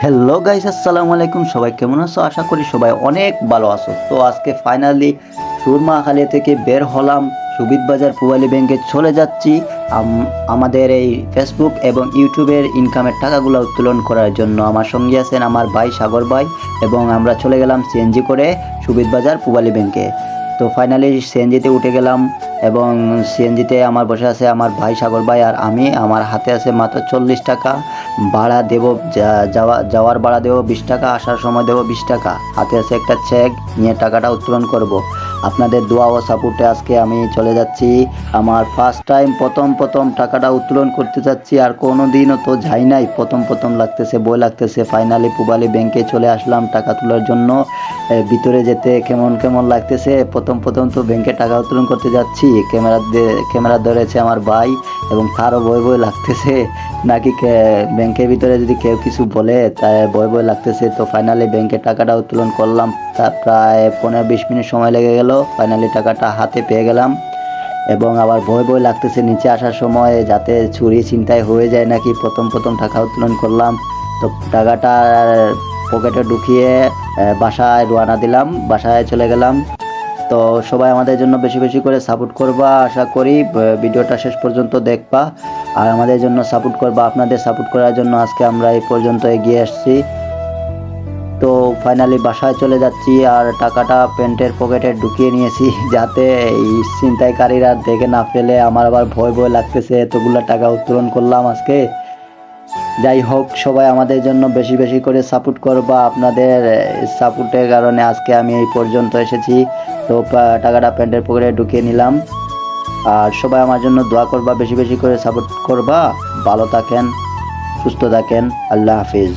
Hello guys, আসসালামু আলাইকুম। সবাই কেমন আছো? আশা করি সবাই অনেক ভালো আছো। তো আজকে ফাইনালি সুরমাখালি থেকে বের হলাম, সুবিধ বাজার পূবালী ব্যাংকে চলে যাচ্ছি আমাদের এই ফেসবুক এবং ইউটিউবের ইনকামের টাকাগুলো উত্তোলন করার জন্য। আমার সঙ্গে আছেন আমার ভাই সাগর ভাই, এবং আমরা চলে গেলাম সিএনজি করে সুবিধ বাজার পূবালী ব্যাংকে। তো ফাইনালি সিএনজিতে উঠে গেলাম, এবং সিএনজিতে আমার বসে আছে আমার ভাই সাগর ভাই আর আমি। আমার হাতে আছে মাত্র 40 টাকা। ভাড়া দেব, যাওয়ার ভাড়া দেবো 20 টাকা, আসার সময় দেবো 20 টাকা। হাতে আছে একটা চেক, নিয়ে টাকাটা উত্তোলন করব। আপনাদের দোয়া ও সাপোর্টে আজকে আমি চলে যাচ্ছি। আমার ফার্স্ট টাইম প্রথম টাকাটা উত্তোলন করতে যাচ্ছি, আর কোনো দিনও তো যাই নাই। প্রথম লাগতেছে, ভয় লাগতেছে। ফাইনালি পূবালী ব্যাংকে চলে আসলাম টাকা তোলার জন্য। ভিতরে যেতে কেমন কেমন লাগতেছে। প্রথম তো ব্যাংকে টাকা উত্তোলন করতে যাচ্ছি, ক্যামেরা ধরেছে আমার ভাই, এবং তারও ভয় লাগতেছে নাকি ব্যাংকের ভিতরে যদি কেউ কিছু বলে তাই ভয় লাগতেছে। তো ফাইনালি ব্যাংকে টাকাটা উত্তোলন করলাম, তা প্রায় 15-20 মিনিট সময় লেগে গেল। ফাইনালি টাকাটা হাতে পেয়ে গেলাম, এবং আবার ভয় লাগতেছে নিচে আসার সময় যাতে চুরি ছিনতাই হয়ে যায় নাকি। প্রথম টাকা উত্তোলন করলাম, তো টাকাটা পকেটে ঢুকিয়ে বাসায় রওনা দিলাম, বাসায় চলে গেলাম। তো সবাই আমাদের জন্য বেশি বেশি করে সাপোর্ট করবা, আশা করি ভিডিওটা শেষ পর্যন্ত দেখবা আর আমাদের জন্য সাপোর্ট করবা। আপনাদের সাপোর্ট করার জন্য আজকে আমরা এই পর্যন্ত এগিয়ে আসছি। তো ফাইনালি বাসায় চলে যাচ্ছি, আর টাকাটা প্যান্টের পকেটে ঢুকিয়ে নিয়েছি যাতে এই ছিনতাইকারীরা দেখে না ফেলে। আমার আবার ভয় লাগতেছে, এতগুলো টাকা উত্তোলন করলাম আজকে। যাই হোক, সবাই আমাদের জন্য বেশি বেশি করে সাপোর্ট করবা। আপনাদের সাপোর্টের কারণে আজকে আমি এই পর্যন্ত এসেছি। তো টাকাটা প্যান্টের পকেটে ঢুকিয়ে নিলাম, আর সবাই আমার জন্য দোয়া করবা, বেশি বেশি করে সাপোর্ট করবা। ভালো থাকেন, সুস্থ থাকেন, আল্লাহ হাফিজ।